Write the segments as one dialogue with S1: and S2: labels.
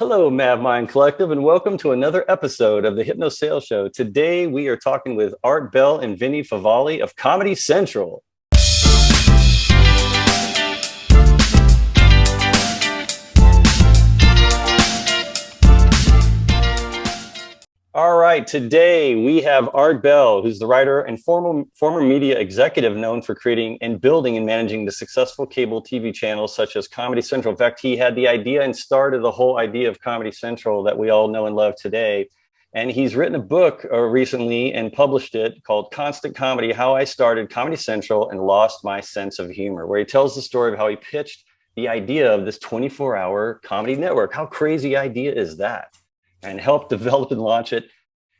S1: Hello, MavMind Collective, and welcome to another episode of the HypnoSales Show. Today, we are talking with Art Bell and Vinnie Favale of Comedy Central. All right, today we have Art Bell, who's the writer and former media executive known for creating and building and managing the successful cable TV channels such as Comedy Central. In fact, he had the idea and started the whole idea of Comedy Central that we all know and love today. And he's written a book recently and published it called Constant Comedy: How I Started Comedy Central and Lost My Sense of Humor, where he tells the story of how he pitched the idea of this 24-hour comedy network. How crazy idea is that? And helped develop and launch it.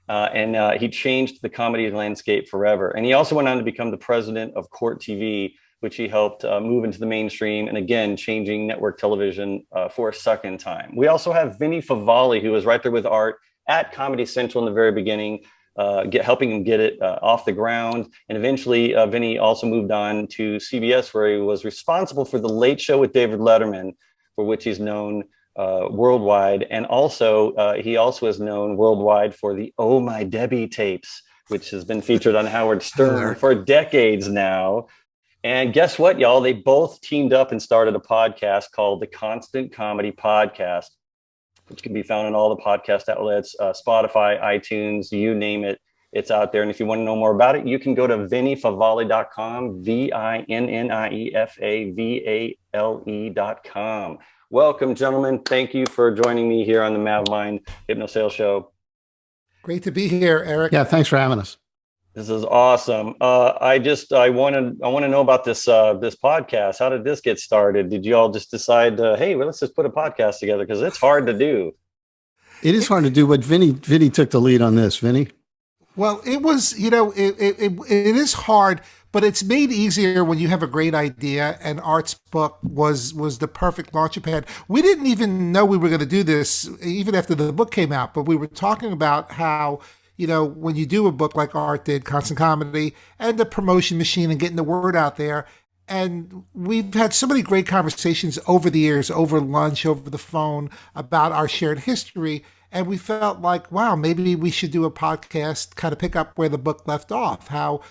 S1: And he changed the comedy landscape forever. And he also went on to become the president of Court TV, which he helped move into the mainstream. And again, changing network television for a second time. We also have Vinnie Favale, who was right there with Art at Comedy Central in the very beginning, helping him get it off the ground. And eventually, Vinnie also moved on to CBS, where he was responsible for The Late Show with David Letterman, for which he's known worldwide. And also he also is known worldwide for the Oh My Debbie tapes, which has been featured on Howard Stern for decades now. And guess what, y'all? They both teamed up and started a podcast called the Constant Comedy Podcast, which can be found on all the podcast outlets, Spotify, iTunes, you name it. It's out there. And if you want to know more about it, you can go to VinnieFavale.com, VinnieFavale.com. Welcome, gentlemen. Thank you for joining me here on the MavMind HypnoSales Show.
S2: Great to be here, Eric.
S3: Yeah, thanks for having us.
S1: This is awesome. I want to know about this podcast. How did this get started? Did you all just decide, hey, well, let's just put a podcast together, because it's hard to do?
S3: It is hard to do, but Vinnie took the lead on this. Vinnie?
S2: Well, it was, it is hard, but it's made easier when you have a great idea, and Art's book was the perfect launching pad. We didn't even know we were going to do this even after the book came out, but we were talking about how, when you do a book like Art did, Constant Comedy, and the promotion machine and getting the word out there, and we've had so many great conversations over the years, over lunch, over the phone, about our shared history. And we felt like, wow, maybe we should do a podcast, kind of pick up where the book left off. How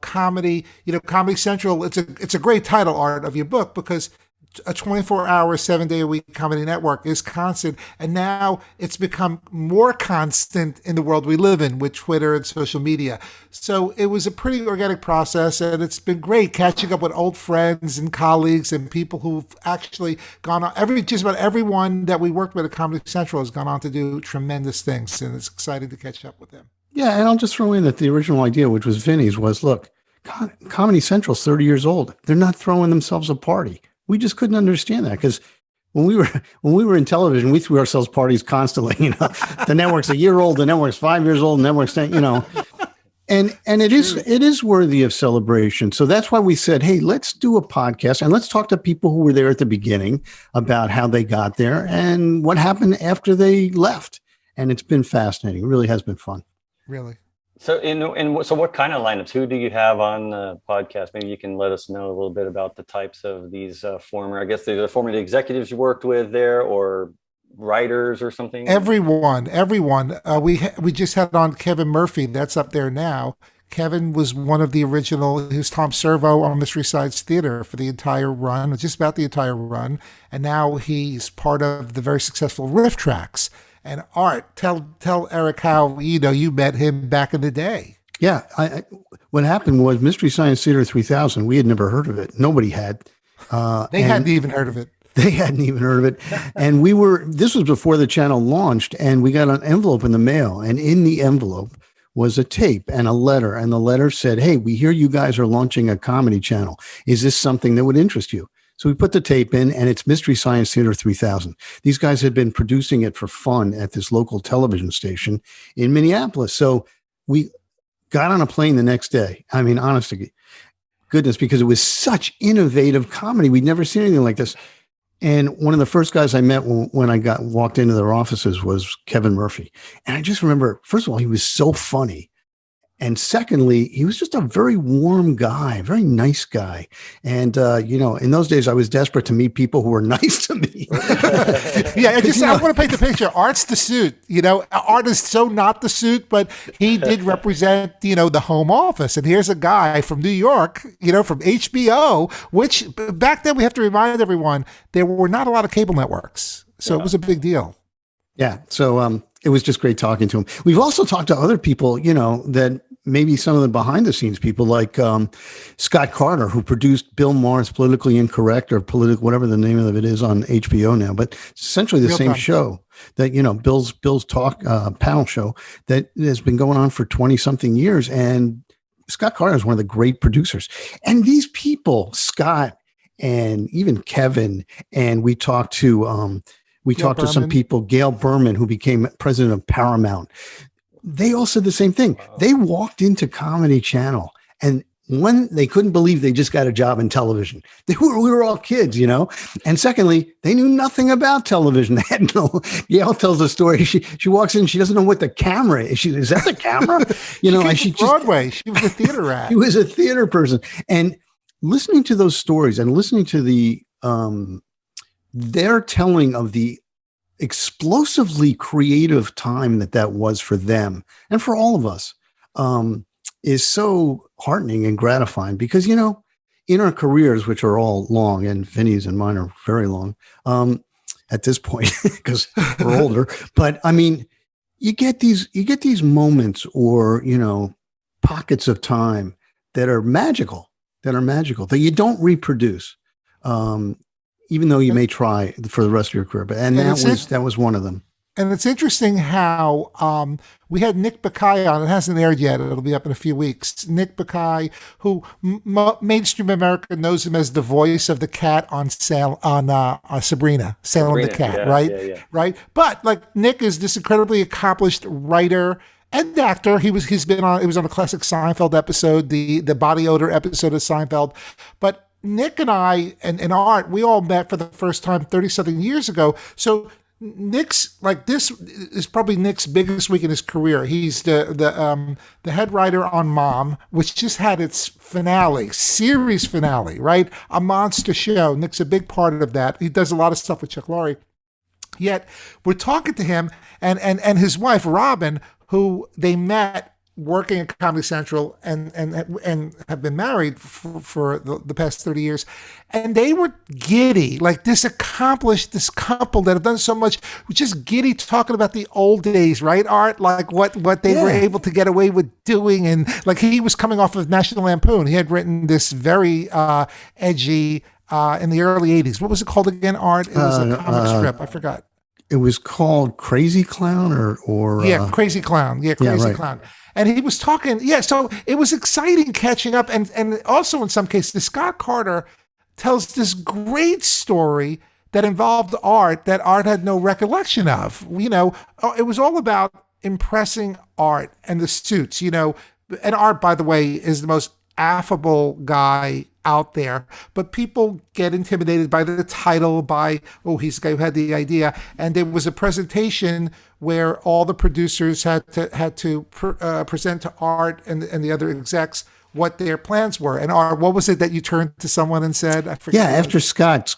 S2: comedy, Comedy Central, it's a great title, Art, of your book, because a 24-hour, 7-day-a-week comedy network is constant. And now it's become more constant in the world we live in with Twitter and social media. So it was a pretty organic process, and it's been great catching up with old friends and colleagues and people who've actually gone on. Just about everyone that we worked with at Comedy Central has gone on to do tremendous things, and it's exciting to catch up with them.
S3: Yeah, and I'll just throw in that the original idea, which was Vinnie's, was, look, Comedy Central's 30 years old. They're not throwing themselves a party. We just couldn't understand that, because when we were in television, we threw ourselves parties constantly. The network's a year old, the network's 5 years old, the network's 10, and it is worthy of celebration. So that's why we said, hey, let's do a podcast and let's talk to people who were there at the beginning about how they got there and what happened after they left. And it's been fascinating. It really has been fun.
S2: Really.
S1: So, so what kind of lineups? Who do you have on the podcast? Maybe you can let us know a little bit about the types of these former executives you worked with there, or writers or something.
S2: Everyone. We just had on Kevin Murphy. That's up there now. Kevin was one of the original. He was Tom Servo on Mystery Science Theater for the entire run, just about the entire run, and now he's part of the very successful Riff Tracks. And Art, tell Eric how you met him back in the day.
S3: Yeah, what happened was Mystery Science Theater 3000. We had never heard of it. Nobody had.
S2: They hadn't even heard of it.
S3: They hadn't even heard of it. And this was before the channel launched, and we got an envelope in the mail. And in the envelope was a tape and a letter. And the letter said, hey, we hear you guys are launching a comedy channel. Is this something that would interest you? So we put the tape in, and it's Mystery Science Theater 3000. These guys had been producing it for fun at this local television station in Minneapolis. So we got on a plane the next day. I mean, honest to goodness, because it was such innovative comedy. We'd never seen anything like this. And one of the first guys I met when I walked into their offices was Kevin Murphy. And I just remember, first of all, he was so funny. And secondly, he was just a very warm guy, very nice guy. And, in those days, I was desperate to meet people who were nice to me.
S2: Yeah, I want to paint the picture. Art's the suit. Art is so not the suit, but he did represent, the home office. And here's a guy from New York, from HBO, which back then we have to remind everyone, there were not a lot of cable networks. So it was a big deal.
S3: Yeah. So it was just great talking to him. We've also talked to other people, that maybe some of the behind the scenes people like Scott Carter, who produced Bill Maher's Politically Incorrect or Political, whatever the name of it is on HBO now, but it's essentially the same show that, Bill's talk panel show that has been going on for 20 something years. And Scott Carter is one of the great producers. And these people, Scott and even Kevin, and we talked to some people, Gail Berman, who became president of Paramount. They all said the same thing. Wow. They walked into Comedy Channel, and one, they couldn't believe they just got a job in television. We were all kids, And secondly, they knew nothing about television. They had no. Gail tells a story. She walks in, she doesn't know what the camera is. Is that the camera?
S2: She Broadway. She was a theater rat.
S3: She was a theater person, and listening to those stories and listening to the their telling of the explosively creative time that was for them and for all of us is so heartening and gratifying because, in our careers, which are all long, and Vinnie's and mine are very long at this point because we're older, but I mean, you get these moments or, pockets of time that are magical, that you don't reproduce. Even though you may try for the rest of your career, that was one of them.
S2: And it's interesting how we had Nick Bakay on. It hasn't aired yet. It'll be up in a few weeks. Nick Bakay, who mainstream America knows him as the voice of the cat on Sabrina, Salem the Cat, right? Yeah. Right. But Nick is this incredibly accomplished writer and actor. He was on a classic Seinfeld episode, the body odor episode of Seinfeld, but Nick and I and Art, we all met for the first time 30-something years ago. So Nick's this is probably Nick's biggest week in his career. He's the head writer on Mom, which just had its series finale, right? A monster show. Nick's a big part of that. He does a lot of stuff with Chuck Lorre. Yet we're talking to him and his wife Robin, who they met working at Comedy Central and have been married for the past 30 years. And they were giddy, this couple that have done so much, just giddy talking about the old days, right, Art? What they were able to get away with doing. And he was coming off of National Lampoon. He had written this very edgy in the early 80s. What was it called again, Art? It was a comic strip. I forgot.
S3: It was called Crazy Clown or
S2: Crazy Clown. Yeah, Crazy Clown. And he was talking, so it was exciting catching up. And also in some cases, Scott Carter tells this great story that involved Art that Art had no recollection of. It was all about impressing Art and the suits, and Art, by the way, is the most affable guy out there, but people get intimidated by the title, he's the guy who had the idea. And there was a presentation where all the producers had to present to Art and the other execs what their plans were. And Art, what was it that you turned to someone and said? I forget.
S3: Yeah, after Scott's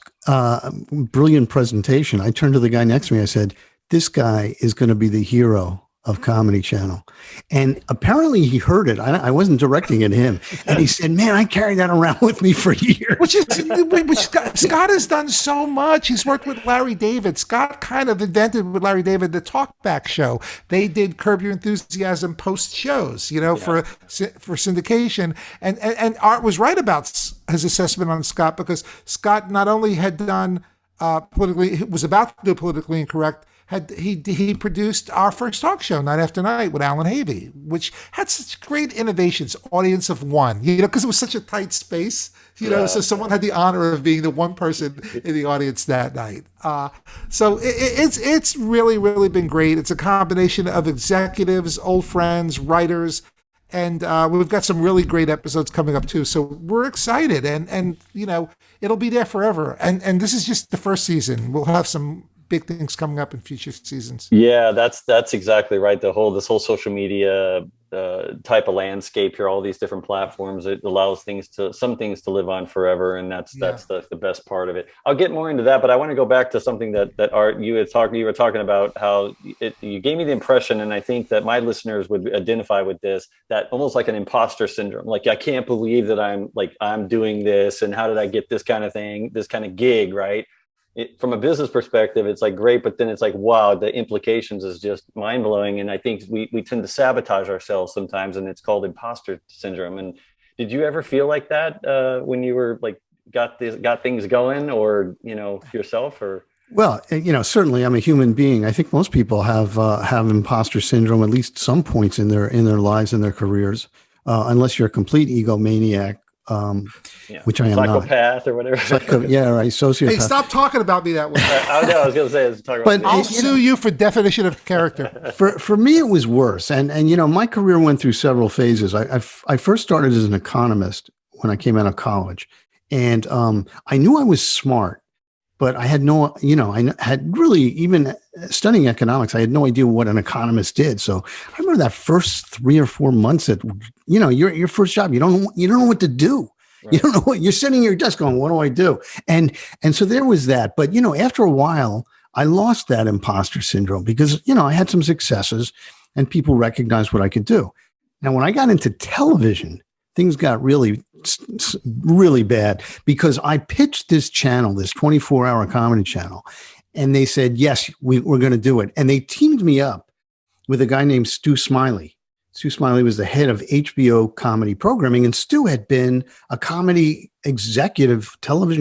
S3: brilliant presentation, I turned to the guy next to me. I said, "This guy is going to be the hero of Comedy Channel." And apparently he heard it. I wasn't directing at him. And he said, "Man, I carried that around with me for years." Which
S2: Scott has done so much. He's worked with Larry David. Scott kind of invented with Larry David the Talkback Show. They did Curb Your Enthusiasm post shows, for syndication. And Art was right about his assessment on Scott, because Scott not only had done was about to do Politically Incorrect, he produced our first talk show, Night After Night, with Alan Havey, which had such great innovations, audience of one, because it was such a tight space, so someone had the honor of being the one person in the audience that night. So it's really, really been great. It's a combination of executives, old friends, writers, and we've got some really great episodes coming up too. So we're excited, and it'll be there forever. And this is just the first season. We'll have some big things coming up in future seasons.
S1: Yeah, that's exactly right. This whole social media type of landscape here, all these different platforms. It allows some things to live on forever, and that's the best part of it. I'll get more into that, but I want to go back to something that Art, you were talking about, how you gave me the impression, and I think that my listeners would identify with this, that almost like an imposter syndrome. Like, I can't believe that I'm doing this, and how did I get this kind of thing, this kind of gig, right? From a business perspective, it's like great, but then it's like, wow, the implications is just mind blowing. And I think we tend to sabotage ourselves sometimes, and it's called imposter syndrome. And did you ever feel like that when you were like got things going, or yourself? Or
S3: well, certainly I'm a human being. I think most people have imposter syndrome at least some points in their lives and their careers, unless you're a complete egomaniac. Which I am not.
S1: Psychopath or whatever.
S3: Right. Sociopath.
S2: Hey, stop talking about me that way.
S1: I know. I was going to say.
S3: But
S2: I'll sue you for definition of character.
S3: For me, it was worse. And my career went through several phases. I first started as an economist when I came out of college, and I knew I was smart, but I had I had really, even studying economics, I had no idea what an economist did. So I remember that first 3 or 4 months at, your first job, you don't know what to do. Right. You don't know what, you're sitting at your desk going, what do I do? And so there was that. But, after a while, I lost that imposter syndrome because, I had some successes and people recognized what I could do. Now, when I got into television, things got really, really bad because I pitched this channel, this 24-hour comedy channel, and they said, yes, we're going to do it. And they teamed me up with a guy named Stu Smiley. Stu Smiley was the head of HBO comedy programming, and Stu had been a television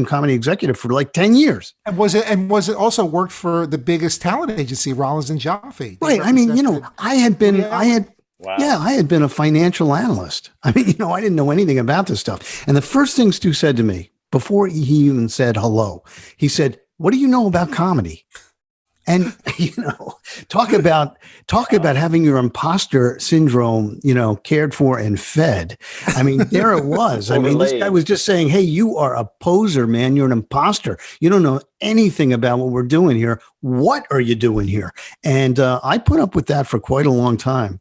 S3: comedy executive for like 10 years.
S2: And was it also worked for the biggest talent agency, Rollins and Jaffe?
S3: Right. I mean, I had been a financial analyst. I mean, I didn't know anything about this stuff. And the first thing Stu said to me before he even said hello, he said, "What do you know about comedy?" And, talk about having your imposter syndrome, cared for and fed. I mean, there it was. I mean, this guy was just saying, hey, you are a poser, man. You're an imposter. You don't know anything about what we're doing here. What are you doing here? And I put up with that for quite a long time.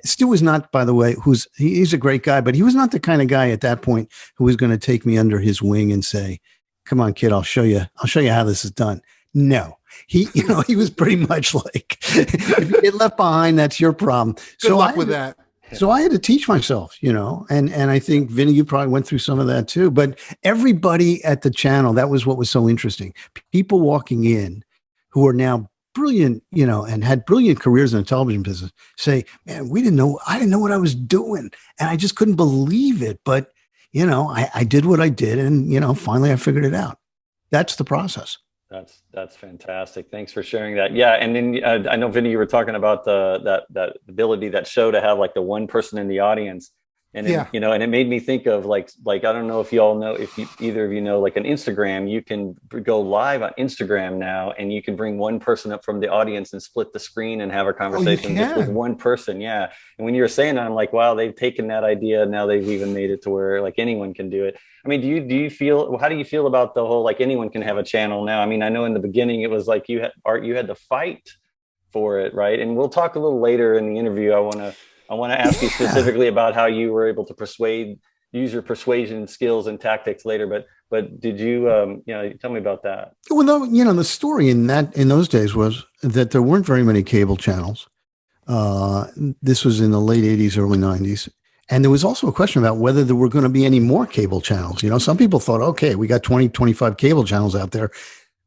S3: Stu was not, by the way, he's a great guy, but he was not the kind of guy at that point who was going to take me under his wing and say, come on, kid, I'll show you how this is done. No. He was pretty much like, if you get left behind, that's your problem.
S2: Good luck with that.
S3: So I had to teach myself, and I think, Vinnie, you probably went through some of that too. But everybody at the channel, that was what was so interesting. People walking in who are now brilliant, and had brilliant careers in the television business say, man, I didn't know what I was doing. And I just couldn't believe it. But, I did what I did, and, finally I figured it out. That's the process.
S1: That's fantastic. Thanks for sharing that. Yeah, and then I know, Vinnie, you were talking about that ability, that show to have like the one person in the audience, and and it made me think of like I don't know if either of you know, like an Instagram, you can go live on Instagram now, and you can bring one person up from the audience and split the screen and have a conversation just with one person. Yeah, and when you were saying that, I'm like, wow, they've taken that idea, now they've even made it to where like anyone can do it. I mean, do you feel, how do you feel about the whole, like, anyone can have a channel now? I mean, I know in the beginning it was like you had to fight for it, right? And we'll talk a little later in the interview. I want to ask you specifically about how you were able to use your persuasion skills and tactics later. But did you, tell me about that?
S3: Well, the story in those days was that there weren't very many cable channels. This was in the late 80s, early 90s. And there was also a question about whether there were going to be any more cable channels. Some people thought, okay, we got 20, 25 cable channels out there.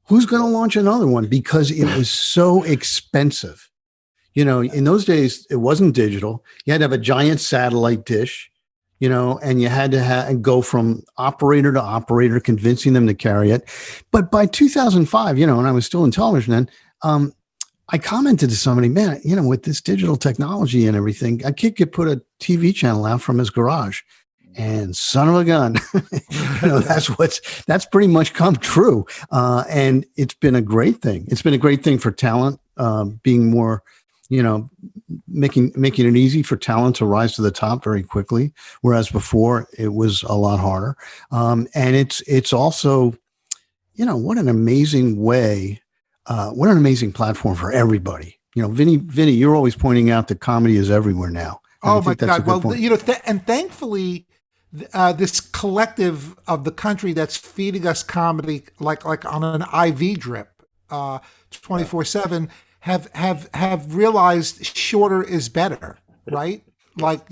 S3: Who's going to launch another one? Because it was so expensive. In those days, it wasn't digital. You had to have a giant satellite dish, and you had to go from operator to operator, convincing them to carry it. But by 2005, and I was still in television then, I commented to somebody, man, with this digital technology and everything, a kid could put a TV channel out from his garage, and son of a gun, that's pretty much come true. And it's been a great thing. It's been a great thing for talent, being more, making it easy for talent to rise to the top very quickly. Whereas before it was a lot harder. And it's also, what an amazing way. What an amazing platform for everybody. Vinnie, you're always pointing out that comedy is everywhere now. And I
S2: Oh my
S3: think that's a
S2: God!
S3: good
S2: Well,
S3: point.
S2: and thankfully, this collective of the country that's feeding us comedy like on an IV drip, 24/7, have realized shorter is better, right? Like,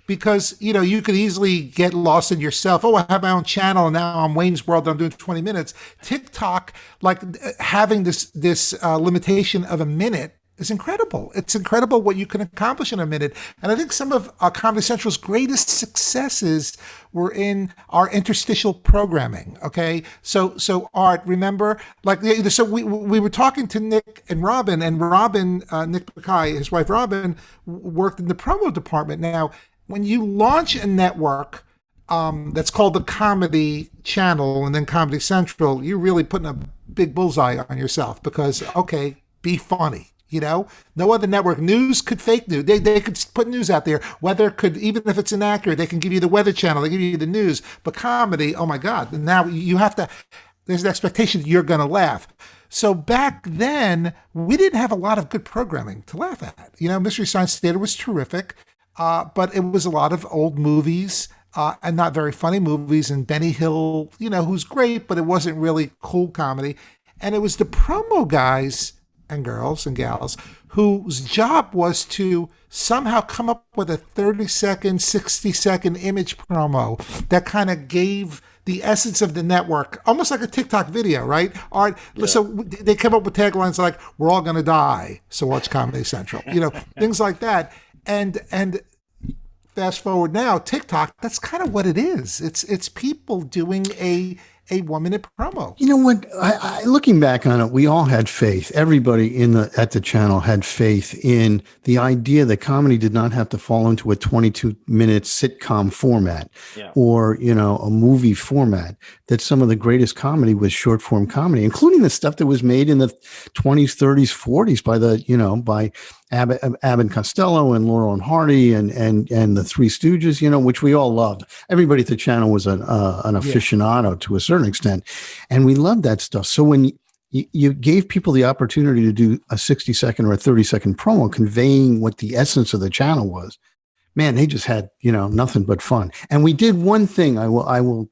S2: because you could easily get lost in yourself. Oh, I have my own channel and now I'm Wayne's World and I'm doing 20 minutes. TikTok, like having this limitation of a minute is incredible. It's incredible what you can accomplish in a minute. And I think some of Comedy Central's greatest successes were in our interstitial programming. Okay, so Art, remember, like, so we were talking to Nick and Robin, Nick Mackay, his wife Robin, worked in the promo department. Now, when you launch a network that's called the Comedy Channel and then Comedy Central, you're really putting a big bullseye on yourself because, okay, be funny. No other network. News could fake news. They could put news out there. Weather could, even if it's inaccurate, they can give you the Weather Channel. They give you the news. But comedy, oh my God. Now you have to, there's an expectation that you're going to laugh. So back then, we didn't have a lot of good programming to laugh at. Mystery Science Theater was terrific, but it was a lot of old movies and not very funny movies. And Benny Hill, who's great, but it wasn't really cool comedy. And it was the promo guys and girls and gals whose job was to somehow come up with a 30-second, 60-second image promo that kind of gave the essence of the network, almost like a TikTok video, right? So they come up with taglines like, we're all going to die, so watch Comedy Central, things like that. And fast forward now, TikTok, that's kind of what it is. It's people doing a 1-minute promo.
S3: You know what? I looking back on it, we all had faith. Everybody at the channel had faith in the idea that comedy did not have to fall into a 22-minute sitcom format or, a movie format. That some of the greatest comedy was short form comedy, including the stuff that was made in the 20s, 30s, 40s by Abbott and Costello and Laurel and Hardy and the Three Stooges, which we all loved. Everybody at the channel was an aficionado to a certain extent, and we loved that stuff. So when you gave people the opportunity to do a 60-second or a 30-second promo conveying what the essence of the channel was, man, they just had nothing but fun. And we did one thing I will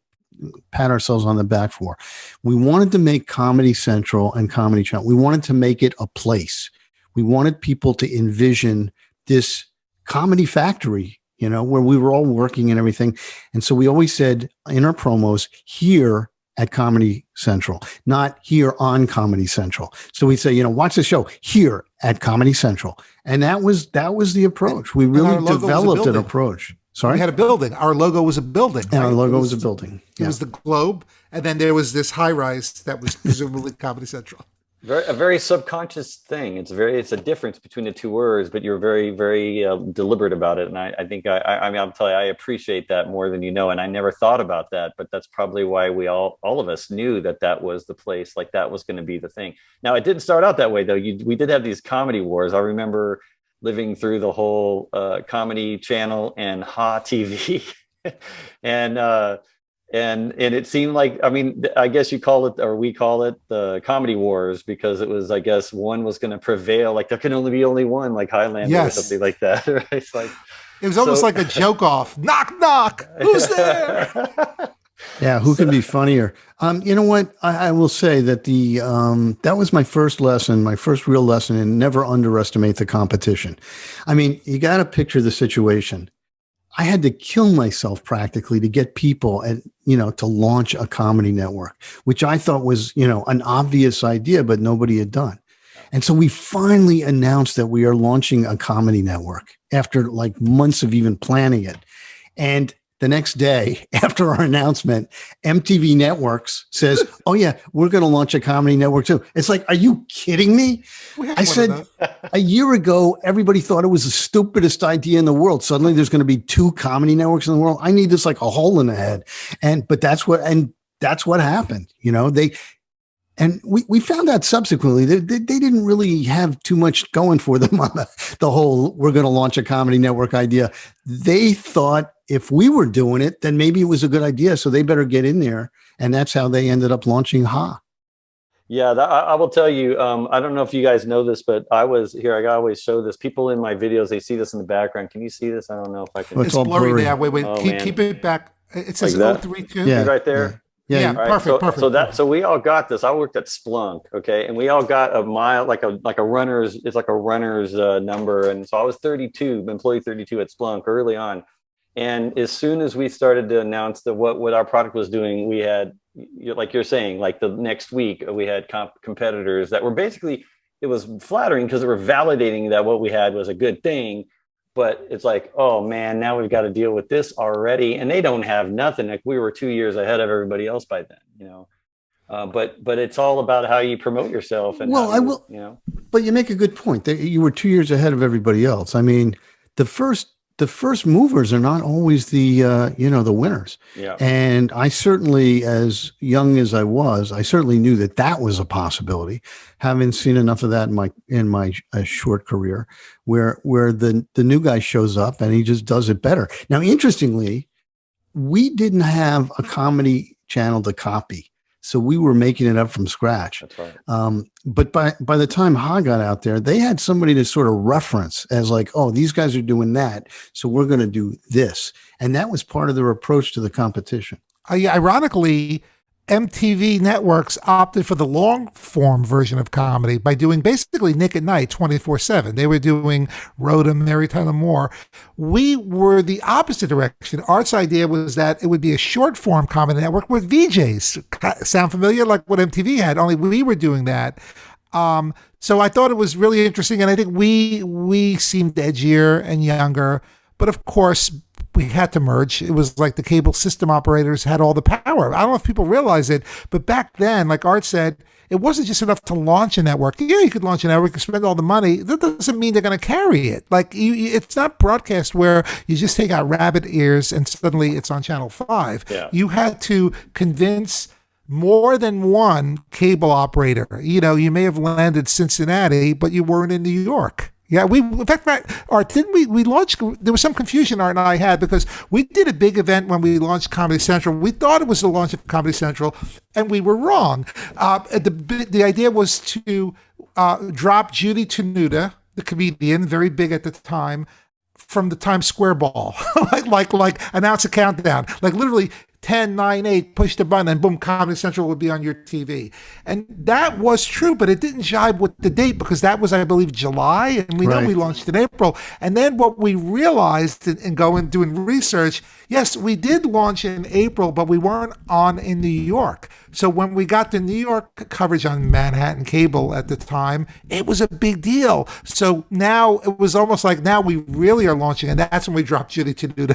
S3: pat ourselves on the back for. We wanted to make Comedy Central and Comedy Channel. We wanted to make it a place. We wanted people to envision this comedy factory, where we were all working and everything. And so we always said in our promos, here at Comedy Central, not here on Comedy Central. So we say, watch the show here at Comedy Central. And that was the approach. We really developed an approach. Sorry?
S2: We had a building. Our logo was a building.
S3: And our logo was a building.
S2: It was the globe. And then there was this high rise that was presumably Comedy Central.
S1: A very subconscious thing. It's a difference between the two words, but you're very, very deliberate about it. And I think I'll tell you, I appreciate that more than you know. And I never thought about that, but that's probably why we all of us knew that was the place, like that was going to be the thing. Now, it didn't start out that way though. We did have these comedy wars. I remember living through the whole Comedy Channel and Ha TV, and it seemed like, I guess you call it, or we call it, the comedy wars, because it was, I guess, one was going to prevail. Like there can only be one, like Highlander or something like that. Right? It's like
S2: it was almost like a joke off. Knock, knock. Who's there?
S3: Yeah, who can be funnier? You know what? I will say that that was my first real lesson in never underestimate the competition. You got to picture the situation. I had to kill myself practically to get people to launch a comedy network, which I thought was, an obvious idea, but nobody had done. And so we finally announced that we are launching a comedy network after like months of even planning it. And the next day after our announcement, MTV Networks says, oh yeah, we're going to launch a comedy network too. It's like, are you kidding me? I said a year ago, everybody thought it was the stupidest idea in the world. Suddenly there's going to be 2 comedy networks in the world. I need this like a hole in the head. But that's what happened. We found out subsequently that they didn't really have too much going for them on the whole, we're going to launch a comedy network idea. They thought if we were doing it, then maybe it was a good idea. So they better get in there. And that's how they ended up launching Ha.
S1: Yeah, I will tell you. I don't know if you guys know this, but I was here. I always show this. People in my videos, they see this in the background. Can you see this? I don't know if I can.
S3: Well, it's
S2: It's
S3: all
S2: blurry
S3: blurry.
S2: now. Wait.
S1: Oh
S2: Keep
S1: man,
S2: it back. It
S1: like
S2: says
S1: that.
S2: 032.
S1: See
S3: Yeah,
S1: right
S3: yeah,
S1: there.
S2: Yeah,
S3: yeah.
S1: All right.
S2: perfect,
S1: So that
S2: perfect.
S1: so we all got this. I worked at Splunk, okay, and we all got a mile like a runner's. It's like a runner's number, and so I was 32, employee 32 at Splunk early on. And as soon as we started to announce that what our product was doing, we had, like you're saying, like the next week we had competitors that were basically, it was flattering because they were validating that what we had was a good thing. But it's like, oh man, now we've got to deal with this already, and they don't have nothing. Like we were 2 years ahead of everybody else by then, you know. But it's all about how you promote yourself and
S3: Well,
S1: how
S3: I
S1: you,
S3: will,
S1: you know.
S3: but you make a good point. That you were 2 years ahead of everybody else. I mean, the first the first movers are not always the the winners.
S1: Yeah.
S3: And I certainly, as young as I was, I certainly knew that that was a possibility. Having seen enough of that in my short career, where the new guy shows up and he just does it better. Now, interestingly, we didn't have a comedy channel to copy. So we were making it up from scratch.
S1: That's right.
S3: But by the time Ha got out there, they had somebody to sort of reference as like, oh, these guys are doing that, so we're going to do this. And that was part of their approach to the competition.
S2: Ironically, MTV Networks opted for the long form version of comedy by doing basically Nick at Night 24/7. They were doing Rhoda, Mary Tyler Moore. We were the opposite direction. Art's idea was that it would be a short form comedy network with VJs. Sound familiar? Like what MTV had, only we were doing that. So I thought it was really interesting, and I think we seemed edgier and younger. But of course, we had to merge. It was like the cable system operators had all the power. I don't know if people realize it, but back then, like Art said, it wasn't just enough to launch a network. Yeah, you could launch a network and spend all the money. That doesn't mean they're going to carry it. Like it's not broadcast where you just take out rabbit ears and suddenly it's on Channel 5.
S1: Yeah.
S2: You had to convince more than one cable operator. You may have landed Cincinnati, but you weren't in New York. Yeah, in fact, Art, didn't we launched, there was some confusion Art and I had because we did a big event when we launched Comedy Central. We thought it was the launch of Comedy Central, and we were wrong. The idea was to drop Judy Tenuta, the comedian, very big at the time, from the Times Square ball, like announce a countdown, like literally 10, 9, 8, push the button, and boom, Comedy Central would be on your TV. And that was true, but it didn't jibe with the date because that was, I believe, July, and we know we launched in April. And then what we realized in going doing research, yes, we did launch in April, but we weren't on in New York. So when we got the New York coverage on Manhattan cable at the time, it was a big deal. So now it was almost like now we really are launching, and that's when we dropped Judy Tenuta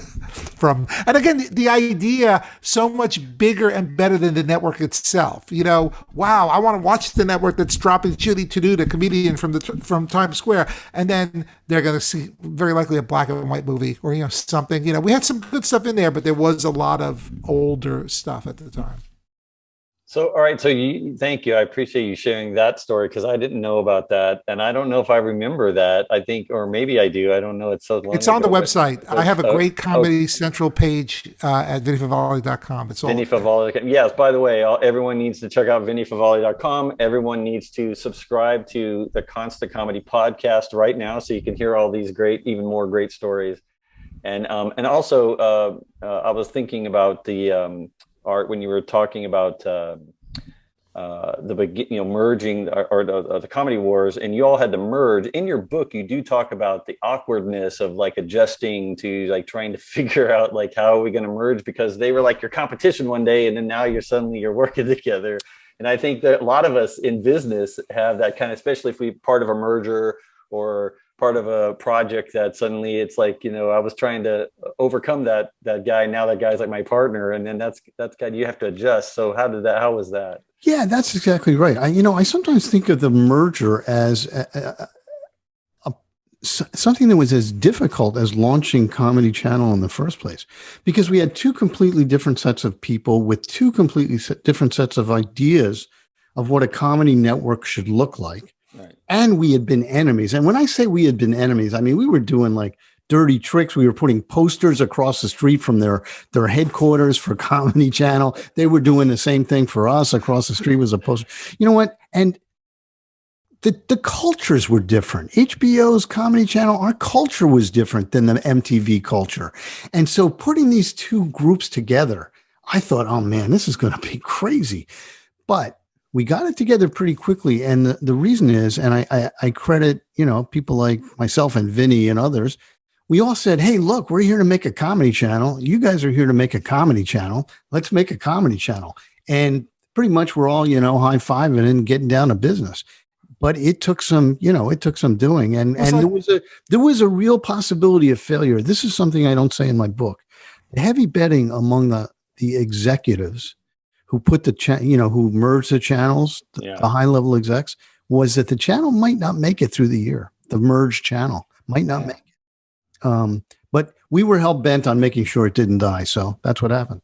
S2: from. And again, the idea so much bigger and better than the network itself. Wow, I want to watch the network that's dropping Judy Tenuta, comedian from Times Square, and then they're going to see very likely a black and white movie or something. We had some good stuff in there, but there was a lot of older stuff at the time.
S1: So, all right. So thank you. I appreciate you sharing that story because I didn't know about that. And I don't know if I remember that. I think, or maybe I do. I don't know. It's so long
S2: It's on
S1: ago,
S2: the website. I have a great Comedy Central page at VinnieFavale.com. It's all
S1: Vinnie Favale. Yes, by the way, everyone needs to check out VinnieFavale.com. Everyone needs to subscribe to the Constant Comedy podcast right now so you can hear all these even more great stories. And also, I was thinking about the Art when you were talking about merging or the comedy wars, and you all had to merge. In your book, you do talk about the awkwardness of like adjusting to like trying to figure out like how are we going to merge because they were like your competition one day, and then now you're working together. And I think that a lot of us in business have that kind of, especially if we're part of a merger or part of a project that suddenly it's like, I was trying to overcome that guy. Now that guy's like my partner. And then that's kind you have to adjust. So how was that?
S3: Yeah, that's exactly right. I sometimes think of the merger as something that was as difficult as launching Comedy Channel in the first place, because we had two completely different sets of people with two completely different sets of ideas of what a comedy network should look like.
S1: Right.
S3: And we had been enemies. And when I say we had been enemies, I mean, we were doing like dirty tricks. We were putting posters across the street from their headquarters for Comedy Channel. They were doing the same thing for us. Across the street was a poster. You know what? And the cultures were different. HBO's Comedy Channel, our culture was different than the MTV culture. And so putting these two groups together, I thought, oh man, this is going to be crazy. But we got it together pretty quickly. And the reason is, and I credit, people like myself and Vinnie and others, we all said, hey, look, we're here to make a comedy channel. You guys are here to make a comedy channel. Let's make a comedy channel. And pretty much we're all, high-fiving and getting down to business. But it took some, doing. And there was a real possibility of failure. This is something I don't say in my book. The heavy betting among the executives who put who merged the channels, the high-level execs, was that the channel might not make it through the year. The merged channel might not make it. But we were hell-bent on making sure it didn't die. So that's what happened.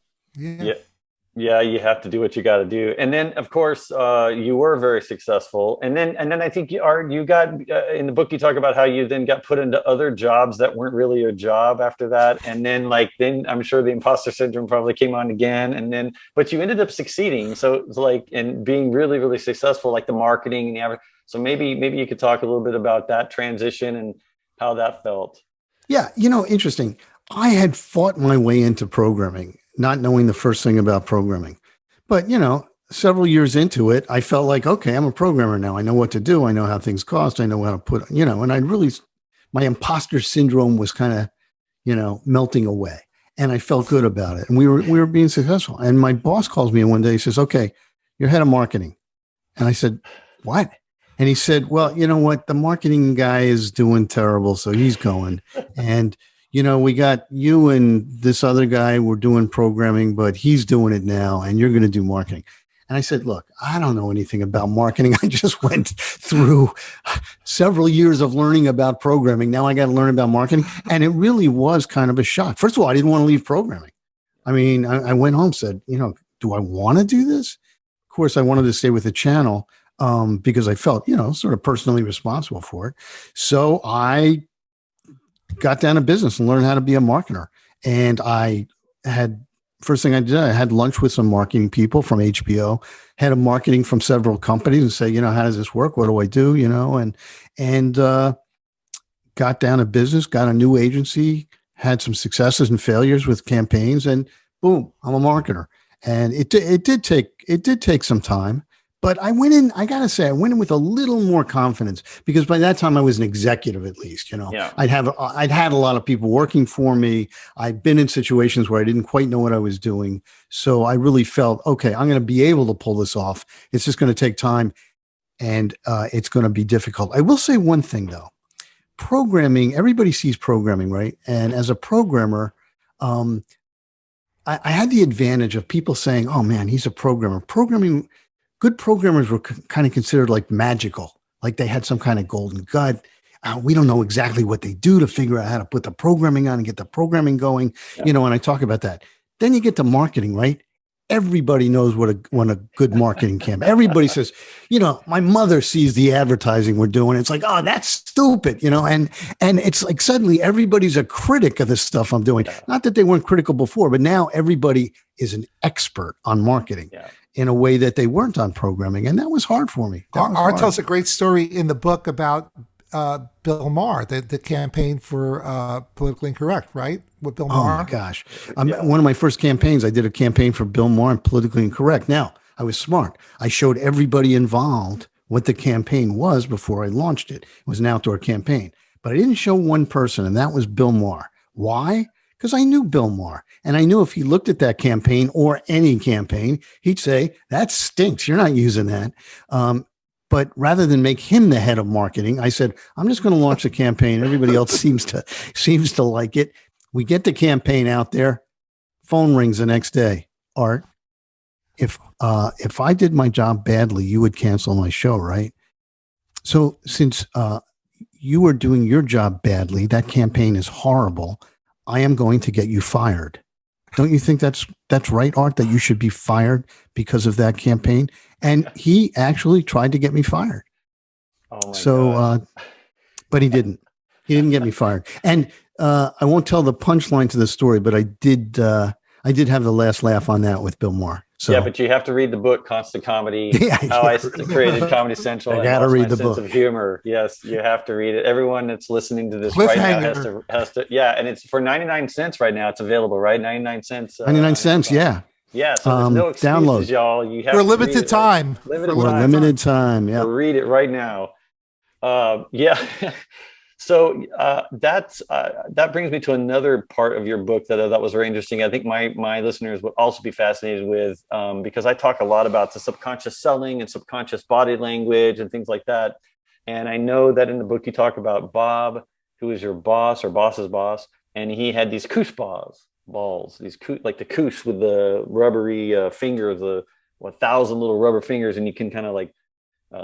S1: Yeah, you have to do what you got to do. And then, of course, you were very successful. And then I think you got in the book, you talk about how you then got put into other jobs that weren't really your job after that. And then then I'm sure the imposter syndrome probably came on again. But you ended up succeeding. So it's and being really, really successful, like the marketing and the average. So maybe you could talk a little bit about that transition and how that felt.
S3: Yeah. Interesting. I had fought my way into programming, not knowing the first thing about programming. But, several years into it, I felt like, okay, I'm a programmer now. I know what to do. I know how things cost. I know how to put, and my imposter syndrome was kind of, melting away. And I felt good about it. And we were being successful. And my boss calls me one day. He says, okay, you're head of marketing. And I said, what? And he said, well, you know what? The marketing guy is doing terrible. So he's going. And we got you and this other guy, we're doing programming, but he's doing it now and you're going to do marketing. And I said, look, I don't know anything about marketing. I just went through several years of learning about programming. Now I got to learn about marketing. And it really was kind of a shock. First of all, I didn't want to leave programming. I mean, I went home, said, do I want to do this? Of course, I wanted to stay with the channel because I felt, sort of personally responsible for it. So I got down to business and learned how to be a marketer. And first thing I did, I had lunch with some marketing people from HBO, head of marketing from several companies, and say, how does this work? What do I do? And got down to business, got a new agency, had some successes and failures with campaigns, and boom, I'm a marketer. And it did take some time. But I went in with a little more confidence because by that time I was an executive, at least,
S1: Yeah.
S3: I'd had a lot of people working for me. I'd been in situations where I didn't quite know what I was doing. So I really felt, okay, I'm going to be able to pull this off. It's just going to take time and it's going to be difficult. I will say one thing though, programming, everybody sees programming, right? And as a programmer, I had the advantage of people saying, oh man, he's a programmer. Good programmers were kind of considered like magical, like they had some kind of golden gut. We don't know exactly what they do to figure out how to put the programming on and get the programming going, and I talk about that. Then you get to marketing, right? Everybody knows what a good marketing campaign. Everybody says, my mother sees the advertising we're doing. It's like, oh, that's stupid, and it's like suddenly everybody's a critic of the stuff I'm doing. Not that they weren't critical before, but now everybody is an expert on marketing. Yeah. In a way that they weren't on programming. And that was hard for me.
S2: Art tells a great story in the book about Bill Maher, the campaign for Politically Incorrect, right? With Bill Maher.
S3: Oh my gosh. One of my first campaigns, I did a campaign for Bill Maher and Politically Incorrect. Now, I was smart. I showed everybody involved what the campaign was before I launched it. It was an outdoor campaign. But I didn't show one person, and that was Bill Maher. Why? Because I knew Bill Maher, and I knew if he looked at that campaign or any campaign, he'd say, that stinks. You're not using that. But rather than make him the head of marketing, I said, I'm just going to launch a campaign. Everybody else seems to like it. We get the campaign out there. Phone rings the next day. Art, if I did my job badly, you would cancel my show, right? So since you are doing your job badly, that campaign is horrible. I am going to get you fired. Don't you think that's right, Art, that you should be fired because of that campaign? And he actually tried to get me fired.
S1: Oh my God.
S3: But he didn't. He didn't get me fired. And I won't tell the punchline to the story, but I did have the last laugh on that with Bill Maher. So
S1: yeah, but you have to read the book, Constant Comedy, How I Created Comedy Central
S3: I
S1: and
S3: gotta
S1: Lost
S3: read
S1: My
S3: the
S1: Sense
S3: book.
S1: of Humor. Yes, you have to read it. Everyone that's listening to this right now has to, yeah, and it's for 99 cents right now. It's available, right? 99 cents.
S3: 99 cents, yeah.
S1: Yeah, so there's no excuses,
S3: download.
S1: y'all. You have
S2: For a
S1: to
S2: limited
S1: read it,
S2: time.
S1: Limited
S3: For a
S1: time.
S3: limited time, yeah.
S1: So read it right now. Yeah. So that brings me to another part of your book that I thought was very interesting. I think my listeners would also be fascinated with, because I talk a lot about the subconscious selling and subconscious body language and things like that. And I know that in the book you talk about Bob, who is your boss or boss's boss, and he had these koosh balls, like the koosh with the rubbery fingers, the 1,000 little rubber fingers, and you can kind of like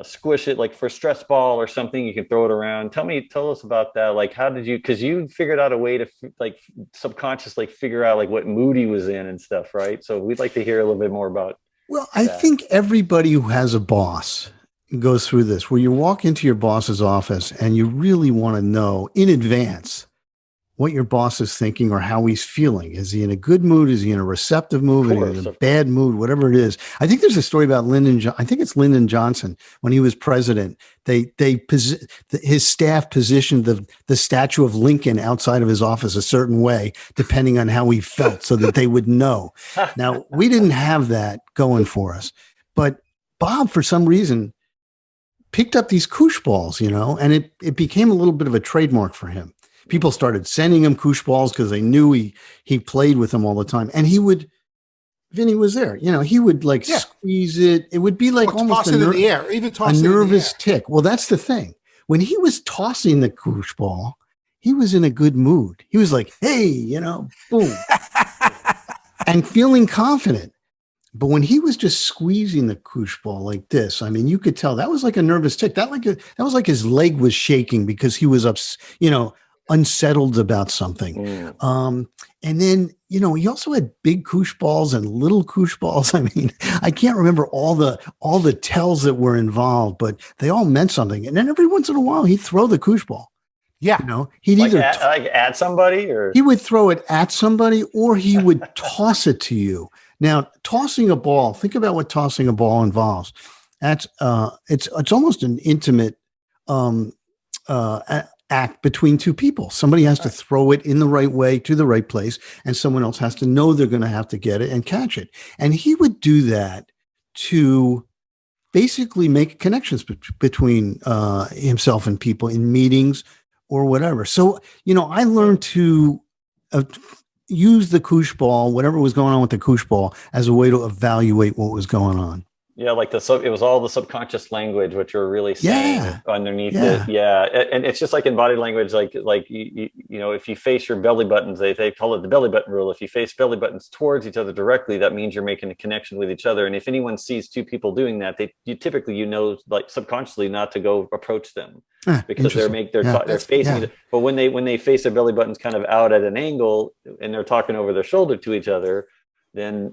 S1: squish it, like for a stress ball or something, you can throw it around. Tell us about that. Like, how did you, because you figured out a way to like subconsciously figure out like what mood he was in and stuff, right? So we'd like to hear a little bit more about.
S3: Well, I think everybody who has a boss goes through this, where you walk into your boss's office and you really want to know in advance what your boss is thinking or how he's feeling. Is he in a good mood? Is he in a receptive mood? Is he in a bad mood? Whatever it is. I think there's a story about I think it's Lyndon Johnson when he was president. His staff positioned the statue of Lincoln outside of his office a certain way, depending on how he felt, so that they would know. Now, we didn't have that going for us, but Bob, for some reason, picked up these koosh balls, and it became a little bit of a trademark for him. People started sending him koosh balls because they knew he played with them all the time. And Vinnie was there. He would squeeze it. It would be like almost
S2: toss it in the air, even toss
S3: a
S2: it
S3: nervous tick. Well, that's the thing. When he was tossing the koosh ball, he was in a good mood. He was like, hey, boom, and feeling confident. But when he was just squeezing the koosh ball like this, I mean, you could tell that was like a nervous tick. That was like his leg was shaking because he was unsettled about something. And then, he also had big koosh balls and little koosh balls. I mean, I can't remember all the tells that were involved, but they all meant something. And then every once in a while he'd throw the koosh ball.
S2: Yeah.
S3: He'd
S1: either at somebody, or
S3: he would throw it at somebody, or he would toss it to you. Now, tossing a ball, think about what tossing a ball involves. That's it's almost an intimate act between two people. Somebody has to throw it in the right way to the right place, and someone else has to know they're going to have to get it and catch it. And he would do that to basically make connections between himself and people in meetings or whatever. So, I learned to use the koosh ball, whatever was going on with the koosh ball, as a way to evaluate what was going on.
S1: Yeah, like it was all the subconscious language, which you're really saying underneath it. Yeah, and it's just like in body language, like if you face your belly buttons, they call it the belly button rule. If you face belly buttons towards each other directly, that means you're making a connection with each other. And if anyone sees two people doing that, you typically like subconsciously not to go approach them because they're facing it. But when they face their belly buttons kind of out at an angle and they're talking over their shoulder to each other, then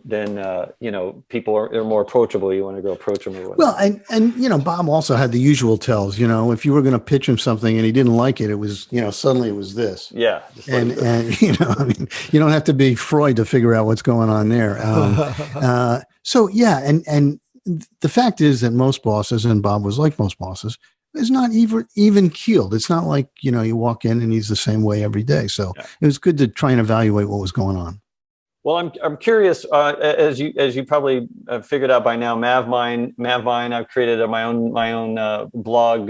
S1: people are more approachable. You want to go approach them or whatever.
S3: Well, and Bob also had the usual tells. If you were going to pitch him something and he didn't like it, it was suddenly it was this.
S1: Yeah,
S3: and you don't have to be Freud to figure out what's going on there. So yeah, and the fact is that most bosses, and Bob was like most bosses, is not even keeled. It's not like you walk in and he's the same way every day. So it was good to try and evaluate what was going on.
S1: Well, I'm curious, as you probably have figured out by now, MavMind, I've created my own blog,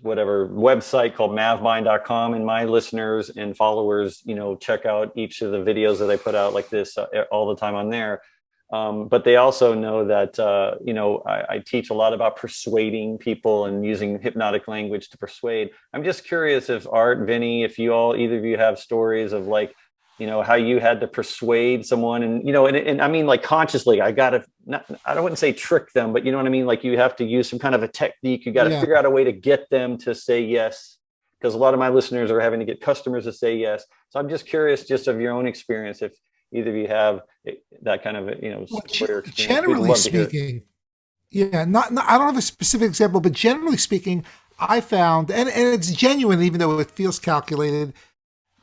S1: website called MavMind.com, and my listeners and followers, check out each of the videos that I put out like this all the time on there. But they also know that, I teach a lot about persuading people and using hypnotic language to persuade. I'm just curious if Art, Vinnie, if either of you have stories of how you had to persuade someone and I mean, like consciously, I wouldn't say trick them, but you know what I mean? Like you have to use some kind of a technique. You got to figure out a way to get them to say yes. Because a lot of my listeners are having to get customers to say yes. So I'm just curious, just of your own experience, if either of you have that kind of,
S2: generally speaking, I don't have a specific example, but generally speaking, I found, and it's genuine, even though it feels calculated,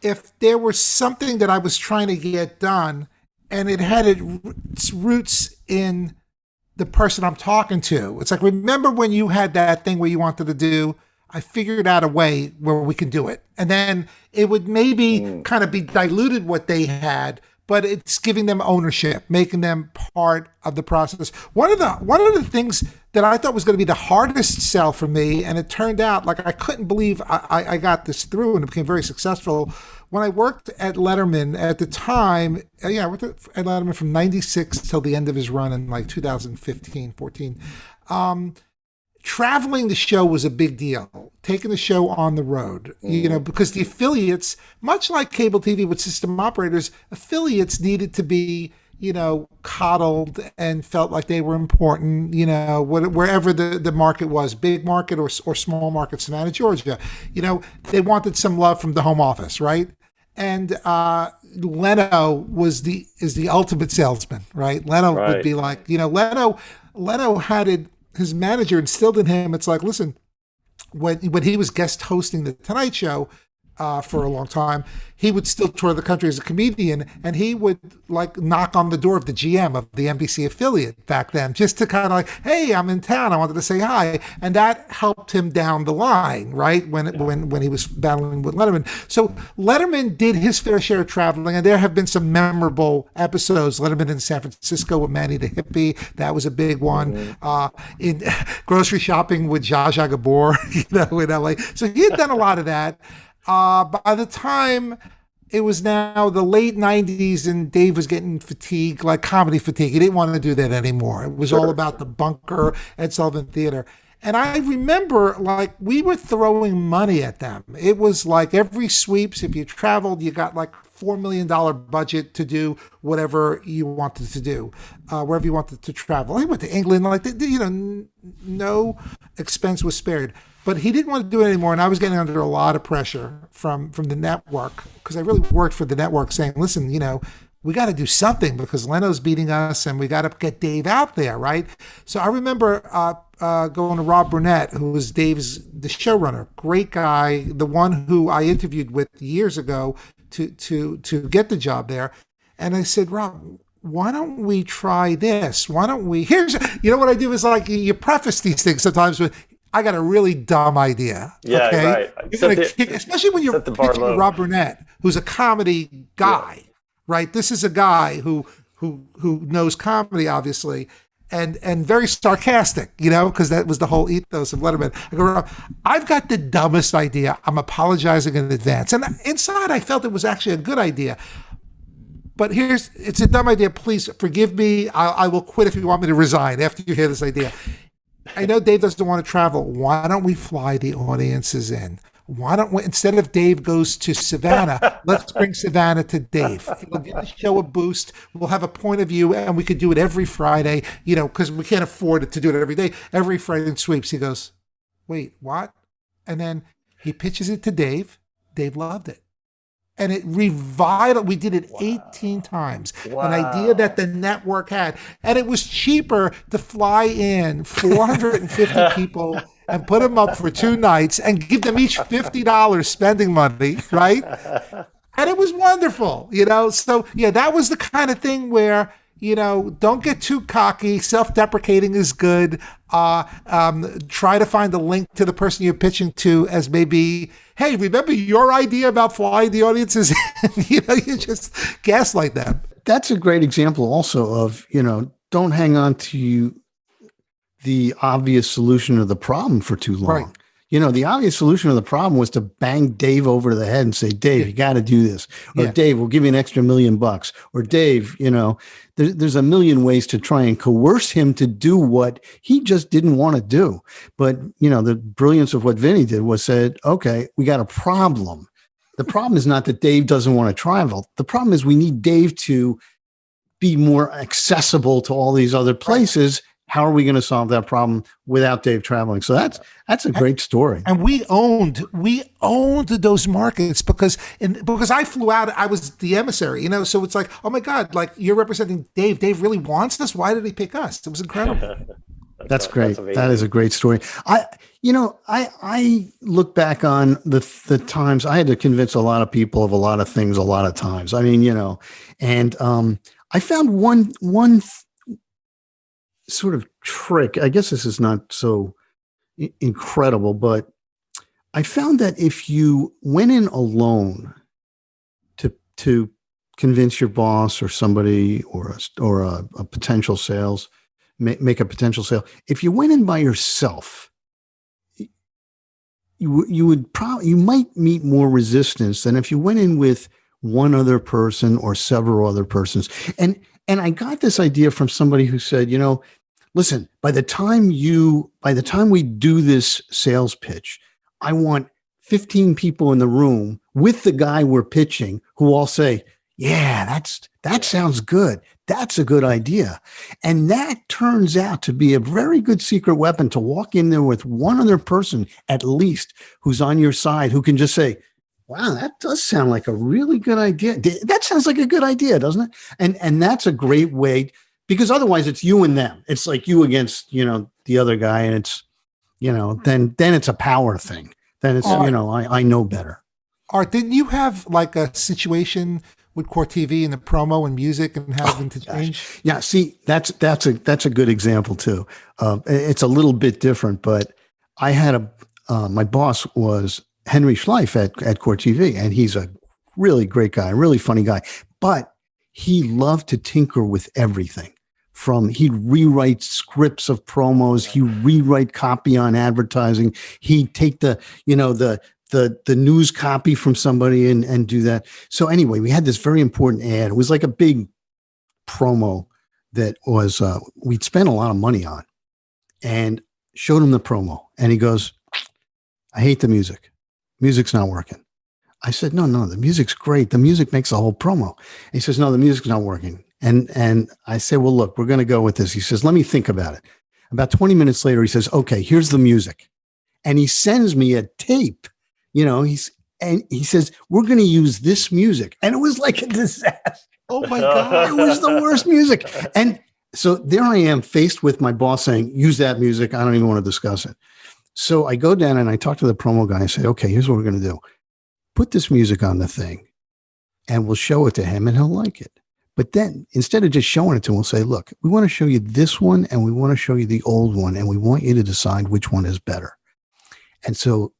S2: if there was something that I was trying to get done and it had its roots in the person I'm talking to. It's like, remember when you had that thing where you wanted to do? I figured out a way where we can do it. And then it would maybe kind of be diluted what they had, but it's giving them ownership, making them part of the process. One of the things that I thought was going to be the hardest sell for me, and it turned out like I couldn't believe I got this through, and it became very successful. When I worked at Letterman at the time, I worked at Letterman from 96 till the end of his run in like 2015, 14. Traveling the show was a big deal, taking the show on the road, because the affiliates, much like cable TV with system operators, affiliates needed to be, coddled and felt like they were important, wherever the market was, big market or small market, Savannah, Georgia, they wanted some love from the home office, right? And Leno is the ultimate salesman, right? Leno would be like, Leno had his manager instilled in him. It's like, listen, when he was guest hosting the Tonight Show for a long time, he would still tour the country as a comedian, and he would like knock on the door of the GM of the NBC affiliate back then, just to kind of like, hey, I'm in town, I wanted to say hi, and that helped him down the line, right? When he was battling with Letterman. So Letterman did his fair share of traveling, and there have been some memorable episodes. Letterman in San Francisco with Manny the Hippie, that was a big one. In grocery shopping with Zsa Zsa Gabor, in LA. So he had done a lot of that. By the time it was now the late 90s and Dave was getting fatigued, like comedy fatigue, he didn't want to do that anymore. It was all about the bunker at Sullivan Theater. And I remember, like, we were throwing money at them. It was like every sweeps, if you traveled, you got like $4 million budget to do whatever you wanted to do, wherever you wanted to travel. He went to England, like, no expense was spared. But he didn't want to do it anymore, and I was getting under a lot of pressure from the network, because I really worked for the network saying, listen, we got to do something because Leno's beating us, and we got to get Dave out there, right? So I remember going to Rob Burnett, who was the showrunner, great guy, the one who I interviewed with years ago to get the job there. And I said, Rob, why don't we try this? Why don't we, what I do is like, you preface these things sometimes with, I got a really dumb idea.
S1: Yeah,
S2: okay?
S1: Right.
S2: Especially when you're pitching to Rob Burnett, who's a comedy guy, right? This is a guy who knows comedy, obviously, and very sarcastic, because that was the whole ethos of Letterman. I go, Rob, I've got the dumbest idea. I'm apologizing in advance. And inside, I felt it was actually a good idea. But it's a dumb idea. Please forgive me. I will quit if you want me to resign after you hear this idea. I know Dave doesn't want to travel. Why don't we fly the audiences in? Why don't we, instead of Dave goes to Savannah, let's bring Savannah to Dave. It'll give the show a boost. We'll have a point of view, and we could do it every Friday, because we can't afford to do it every day. Every Friday in sweeps, he goes, wait, what? And then he pitches it to Dave. Dave loved it. And it revitalized. We did it 18 times. Wow. An idea that the network had. And it was cheaper to fly in 450 people and put them up for 2 nights and give them each $50 spending money, right? And it was wonderful, So, that was the kind of thing where, don't get too cocky. Self-deprecating is good. Try to find a link to the person you're pitching to as maybe, hey, remember your idea about flying the audiences? You just gaslight them.
S3: That's a great example also of, don't hang on to the obvious solution of the problem for too long. Right. The obvious solution of the problem was to bang Dave over the head and say, Dave, you got to do this. Or Dave, we'll give you an extra $1 million. Or Dave, there's a million ways to try and coerce him to do what he just didn't want to do. But, the brilliance of what Vinnie did was said, okay, we got a problem. The problem is not that Dave doesn't want to travel. The problem is we need Dave to be more accessible to all these other places. How are we going to solve that problem without Dave traveling? So that's a great story.
S2: And we owned those markets because I flew out. I was the emissary, So it's like, oh my God, like you're representing Dave. Dave really wants this. Why did he pick us? It was incredible.
S3: That's great.
S1: That's
S3: That is a great story. I look back on the times I had to convince a lot of people of a lot of things a lot of times. I mean, and I found one sort of trick. I guess this is not so incredible, but I found that if you went in alone to convince your boss or somebody or a potential sales, make a potential sale. If you went in by yourself, you might meet more resistance than if you went in with one other person or several other persons. And I got this idea from somebody who said, listen, by the time we do this sales pitch, I want 15 people in the room with the guy we're pitching who all say, yeah, that sounds good. That's a good idea. And that turns out to be a very good secret weapon to walk in there with one other person, at least, who's on your side, who can just say, wow, that does sound like a really good idea. That sounds like a good idea, doesn't it? And that's a great way, because otherwise it's you and them. It's like you against, the other guy. And it's, then it's a power thing. Then it's, I know better.
S2: Art, didn't you have like a situation with Core TV and the promo and music and having to change?
S3: Yeah, see, that's a good example too. It's a little bit different, but I had my boss was Henry Schleif at Core TV, and he's a really great guy, really funny guy, but he loved to tinker with everything. He'd rewrite scripts of promos, he'd rewrite copy on advertising, he'd take the news copy from somebody and do that. So anyway, we had this very important ad. It was like a big promo that was, we'd spent a lot of money on, and showed him the promo. And he goes, I hate the music. Music's not working. I said, no, the music's great. The music makes the whole promo. And he says, no, the music's not working. And I said, well, look, we're going to go with this. He says, let me think about it. About 20 minutes later, he says, okay, here's the music. And he sends me a tape. And he says, we're going to use this music. And it was like a disaster.
S2: Oh my God.
S3: It was the worst music. And so there I am faced with my boss saying, use that music. I don't even want to discuss it. So I go down and I talk to the promo guy. I say, okay, here's what we're going to do. Put this music on the thing and we'll show it to him and he'll like it. But then instead of just showing it to him, we'll say, look, we want to show you this one and we want to show you the old one. And we want you to decide which one is better. And so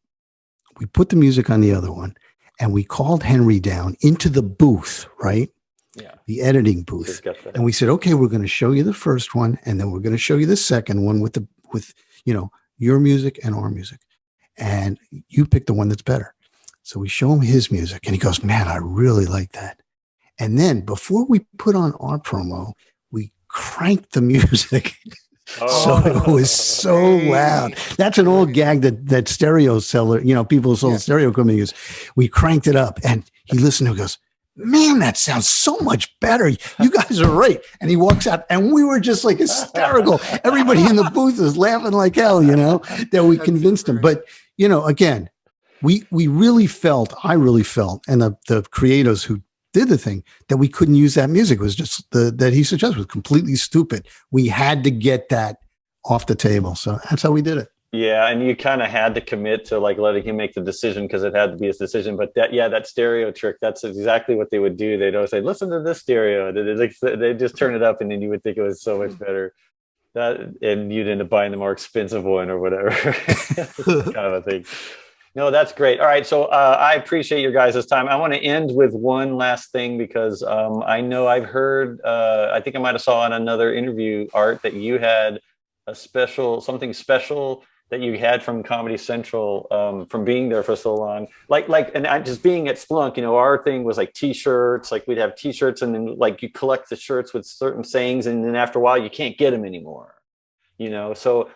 S3: we put the music on the other one and we called Henry down into the booth, right?
S1: Yeah.
S3: The editing booth. And we said, okay, we're going to show you the first one. And then we're going to show you the second one with your music and our music. And you pick the one that's better. So we show him his music and he goes, man, I really like that. And then before we put on our promo, we cranked the music. So it was so loud. That's an old gag that stereo seller, people who sold stereo equipment use. We cranked it up and he listened and goes, man, that sounds so much better. You guys are right. And he walks out and we were just like hysterical. Everybody in the booth was laughing like hell, that we convinced him. But, again, I really felt, and the creators who did the thing, that we couldn't use that music. It was just that he suggested was completely stupid. We had to get that off the table. So that's how we did it.
S1: Yeah. And you kind of had to commit to like letting him make the decision because it had to be his decision. But that stereo trick, that's exactly what they would do. They'd always say, listen to this stereo. They just turn it up and then you would think it was so much better. And you'd end up buying the more expensive one or whatever. Kind of a thing. No, that's great. All right. So I appreciate your guys' time. I want to end with one last thing because I know I've heard, I think I might have saw in another interview, Art, that you had something special that you had from Comedy Central from being there for so long. And I just being at Splunk, our thing was like t-shirts, like we'd have t-shirts and then like you collect the shirts with certain sayings and then after a while you can't get them anymore, So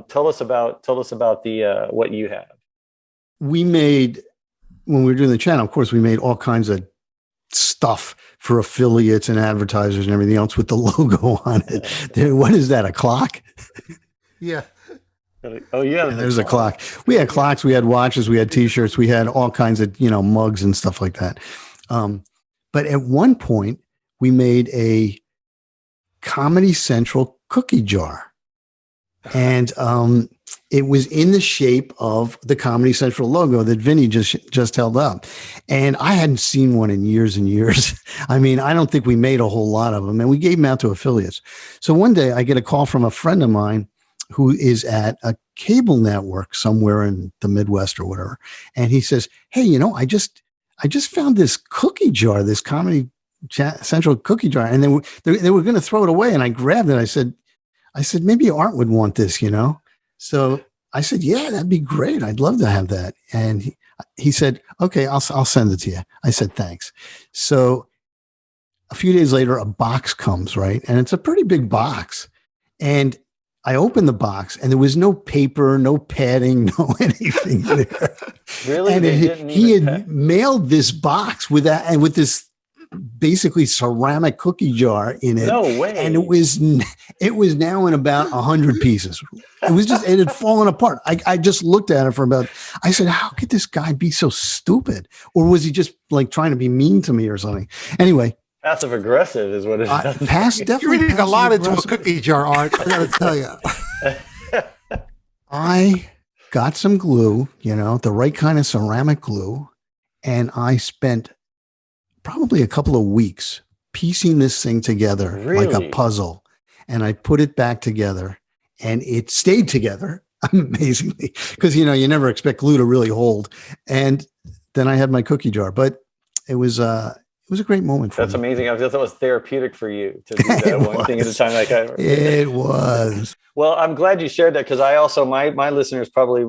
S1: tell us about the what you have.
S3: We made, when we were doing the channel, of course, we made all kinds of stuff for affiliates and advertisers and everything else with the logo on it. What is that, a clock?
S2: Yeah.
S1: Oh, yeah.
S3: There's a clock. We had clocks, we had watches, we had t-shirts, we had all kinds of, mugs and stuff like that. But at one point, we made a Comedy Central cookie jar. And it was in the shape of the Comedy Central logo that Vinnie just held up. And I hadn't seen one in years and years. I mean, I don't think we made a whole lot of them, and we gave them out to affiliates. So one day I get a call from a friend of mine who is at a cable network somewhere in the Midwest or whatever. And he says, hey, you know, I just found this cookie jar, this Comedy Central cookie jar. And they were going to throw it away. And I grabbed it. I said, maybe Art would want this, you know? So I said, yeah, that'd be great. I'd love to have that. And he said, okay, I'll send it to you. I said, thanks. So a few days later, a box comes, right? And it's a pretty big box. And I opened the box and there was no paper, no padding, no anything there.
S1: Really?
S3: And he had mailed this box with that, and with this basically ceramic cookie jar in it.
S1: No way.
S3: And it was now in about 100 pieces. It had fallen apart. I just looked at it I said, how could this guy be so stupid? Or was he just like trying to be mean to me or something? Anyway.
S1: Passive aggressive is what it is.
S3: Definitely.
S2: You're reading a lot into a cookie jar, Art. I got to tell you.
S3: I got some glue, you know, the right kind of ceramic glue, and I spent probably a couple of weeks piecing this thing together like a puzzle, and I put it back together, and it stayed together amazingly, because, you know, you never expect glue to really hold. And then I had my cookie jar, but it was a great moment for me.
S1: That's amazing. I thought it was therapeutic for you to do that one thing at a time.
S3: It was.
S1: Well, I'm glad you shared that, because I also, my listeners probably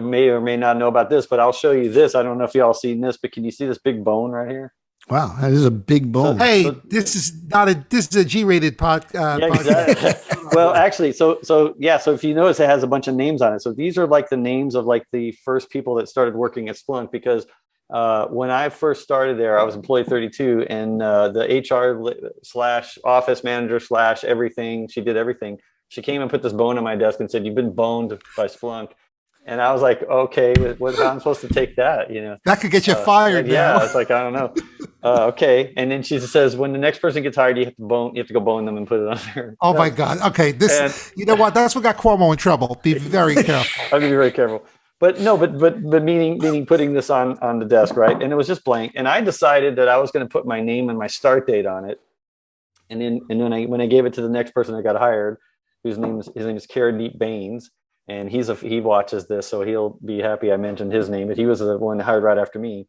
S1: may or may not know about this, but I'll show you this. I don't know if y'all seen this, but can you see this big bone right here?
S3: Wow, that is a big bone.
S2: Hey, this is a G-rated podcast.
S1: Yeah, exactly. Well, actually, so if you notice, it has a bunch of names on it. So these are like the names of like the first people that started working at Splunk, because when I first started there, I was employee 32, and the HR / office manager / everything, she did everything. She came and put this bone on my desk and said, "You've been boned by Splunk." And I was like, okay, how am I supposed to take that? You know,
S2: that could get you fired.
S1: Yeah, it's like, I don't know. Okay. And then she says, when the next person gets hired, you have to go bone them and put it on there.
S2: Oh my God. Okay. You know what? That's what got Cuomo in trouble. Be very careful.
S1: I'm gonna be very careful. But no, but meaning putting this on the desk, right? And it was just blank. And I decided that I was going to put my name and my start date on it. And then when I gave it to the next person that got hired, his name is Karadeep Baines. And he watches this, so he'll be happy I mentioned his name. But he was the one hired right after me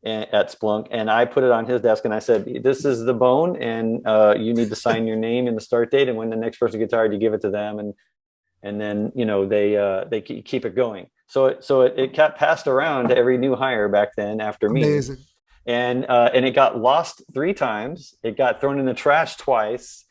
S1: at Splunk. And I put it on his desk, and I said, "This is the bone, and you need to sign your name and the start date. And when the next person gets hired, you give it to them, and then they keep it going." So it kept passed around to every new hire back then after me.
S2: Amazing.
S1: And it got lost 3 times. It got thrown in the trash twice.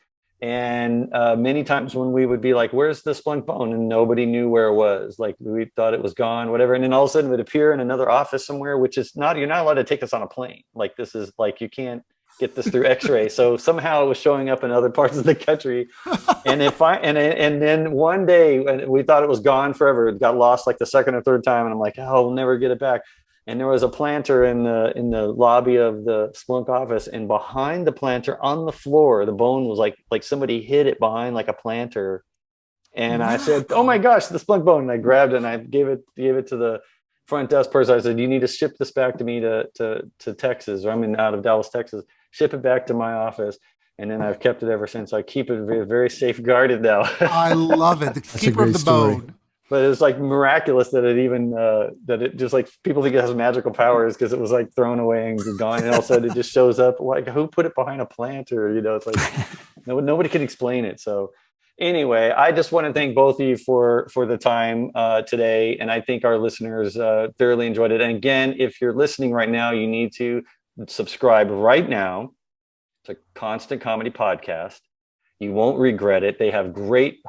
S1: And many times when we would be like, "Where's the Splunk bone?" and nobody knew where it was. Like, we thought it was gone, whatever. And then all of a sudden it would appear in another office somewhere, which is you're not allowed to take this on a plane. Like, this is like, you can't get this through X-ray. So somehow it was showing up in other parts of the country. And and then one day when we thought it was gone forever, it got lost like the second or third time. And I'm like, "Oh, we'll never get it back." And there was a planter in the lobby of the Splunk office, and behind the planter on the floor, the bone was like somebody hid it behind like a planter. And I said, "Oh my gosh, the Splunk bone!" And I grabbed it and I gave it to the front desk person. I said, "You need to ship this back to me to Texas, or I'm out of Dallas, Texas. Ship it back to my office." And then I've kept it ever since. I keep it very, very safeguarded now.
S2: I love it. The keeper of the bone.
S1: But it's like miraculous that it just like, people think it has magical powers because it was like thrown away and gone, and all of a sudden it just shows up. Like, who put it behind a planter? You know, it's like nobody can explain it. So anyway, I just want to thank both of you for the time today, and I think our listeners thoroughly enjoyed it. And again, if you're listening right now, you need to subscribe right now to Constant Comedy Podcast. You won't regret it. They have great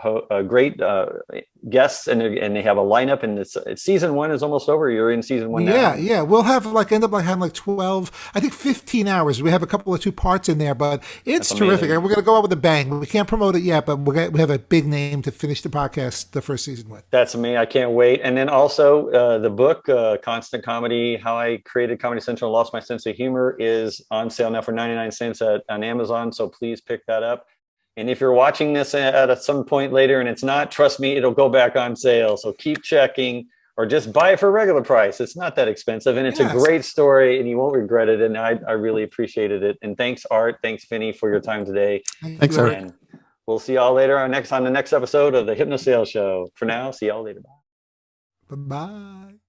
S1: guests, and they have a lineup. And it's season 1 is almost over. You're in season 1 now.
S2: Yeah. We'll have end up having 12, I think 15 hours. We have a couple of 2 parts in there, but it's terrific. And we're going to go out with a bang. We can't promote it yet, but we have a big name to finish the podcast, the first season with.
S1: That's me. I can't wait. And then also the book, Constant Comedy: How I Created Comedy Central and Lost My Sense of Humor, is on sale now for 99 cents on Amazon. So please pick that up. And if you're watching this at some point later and it's not, trust me, it'll go back on sale. So keep checking, or just buy it for regular price. It's not that expensive, and it's a great story, and you won't regret it. And I really appreciated it. And thanks, Art. Thanks, Vinnie, for your time today.
S3: Thanks, Art.
S1: And we'll see y'all later on the next episode of the HypnoSales Show. For now, see y'all later. Bye.
S2: Bye-bye.